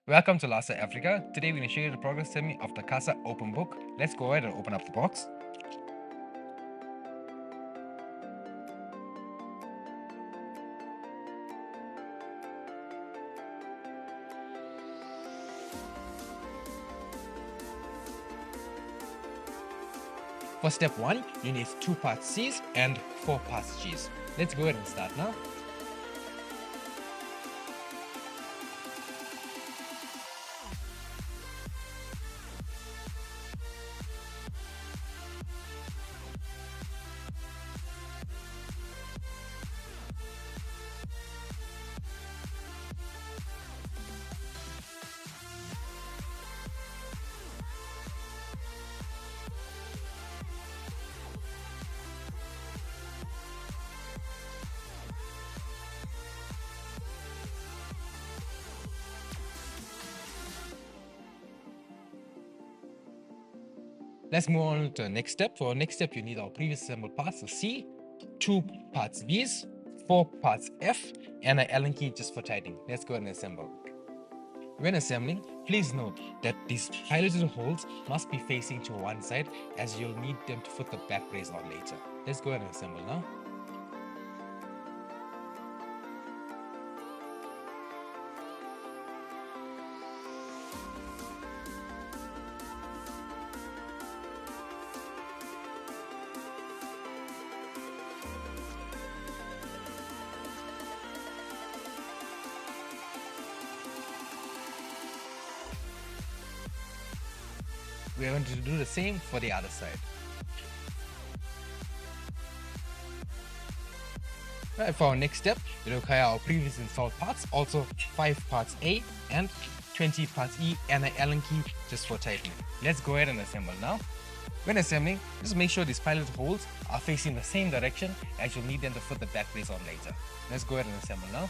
Welcome to Lasa Africa. Today we're going to show you the progress semi of the CASA open book. Let's go ahead and open up the box. For step 1, you need 2 parts C's and 4 parts G's. Let's go ahead and start now. Let's move on to the next step. For our next step, you need our previous assembled parts, so C, 2 parts B's, 4 parts F, and an Allen key just for tightening. Let's go ahead and assemble. When assembling, please note that these piloted holes must be facing to one side, as you'll need them to put the back brace on later. Let's go ahead and assemble now. We are going to do the same for the other side. Right, for our next step, we require our previous installed parts, also 5 parts A and 20 parts E and an Allen key just for tightening. Let's go ahead and assemble now. When assembling, just make sure these pilot holes are facing the same direction, as you'll need them to put the back brace on later. Let's go ahead and assemble now.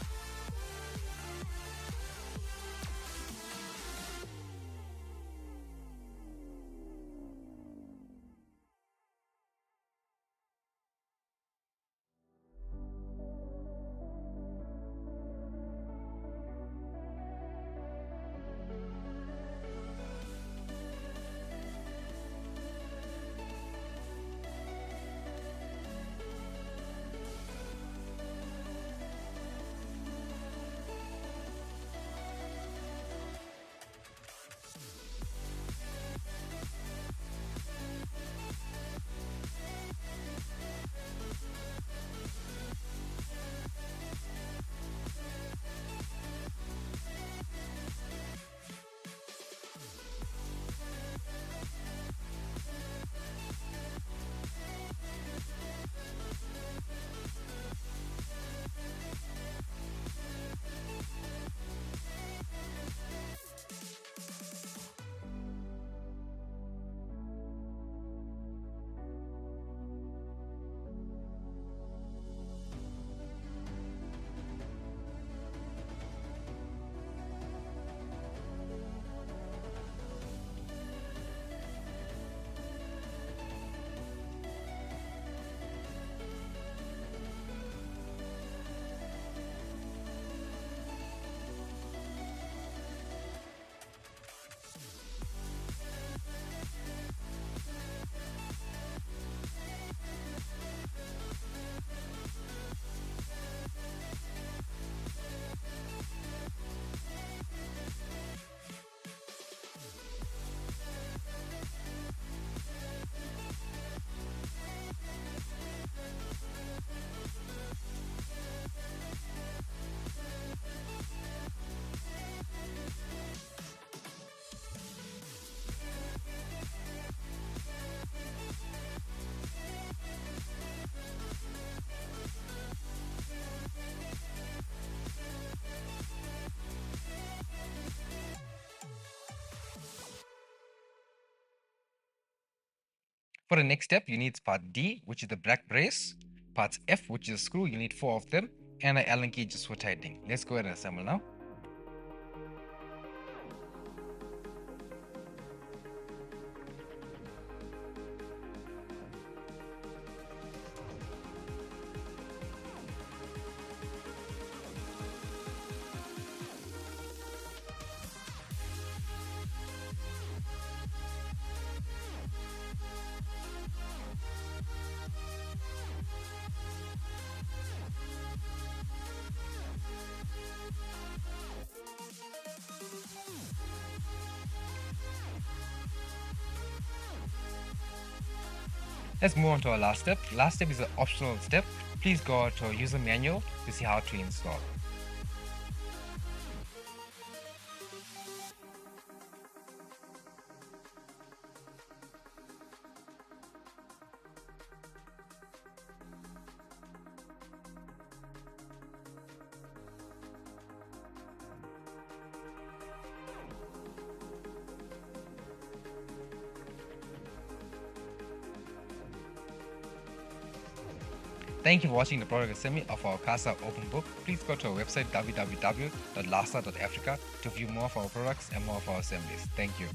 For the next step, you need part D, which is the back brace, parts F, which is a screw, you need 4 of them, and an Allen key just for tightening. Let's go ahead and assemble now. Let's move on to our last step. Last step is an optional step. Please go to our user manual to see how to install. Thank you for watching the product assembly of our CASA open book. Please go to our website www.lasa.africa to view more of our products and more of our assemblies. Thank you.